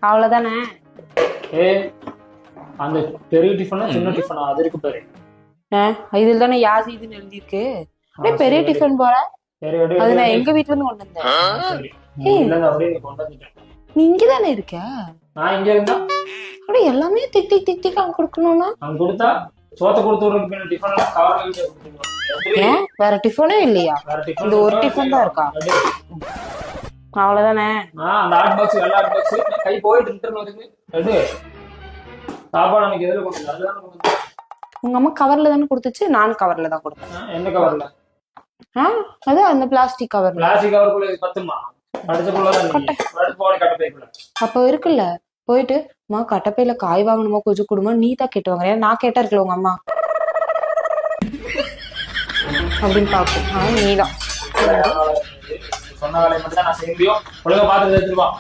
அவ்வளவுதானே. ஏ அந்த பெரிய டிஃபனா சின்ன டிஃபனா அது இருக்கு பாரு. இதுல தானே யாசி இதுன்னு எழுதிருக்கு. பெரிய டிஃபன் போல. அது நான் எங்க வீட்டுல இருந்து கொண்டு வந்தேன். நீ இங்கதானே இருக்க? நான் இங்க இருந்தா அப்படியே எல்லாமே திக் திக் திக் திக் அங்க கொடுக்கணும்னா அங்க கொடுத்தா சோத்த கொடுத்து விடுறதுக்கு டிஃபன் கவர்ல வேற டிஃபனே இல்லையா? இந்த ஒரு டிஃபன் தான் இருக்கா? அவ்வளவுதானே. அந்த ஹாட் பாக்ஸ் எல்லா ஹாட் பாக்ஸ் கை போயிட்டு ரிட்டர்ன் வருது. எது சாப்பாடு எனக்கு எதுல கொடுத்தது? அதுதான் கொடுத்தது. உங்க அம்மா கவர்ல தானே கொடுத்துச்சு, நான் கவர்ல தான் கொடுத்தேன். எந்த கவர்ல? அது அந்த பிளாஸ்டிக் கவர். பிளாஸ்டிக் கவருக்குள்ள பத்துமா? அப்ப இருக்குல்ல, போயிட்டு அம்மா கட்டப்பையில காய் வாங்கணுமா கொஞ்சம் கொடுமா, நீ தான் கேட்டு வாங்குற, நான் கேட்டா இருக்கல உங்க அம்மா அப்படின்னு பாப்போம். நீதான் சொன்ன வேலையை மட்டும் தான் நான் செய்ய முடியும். ஒழுங்கா பாத்துட்டு எடுத்துருவான்.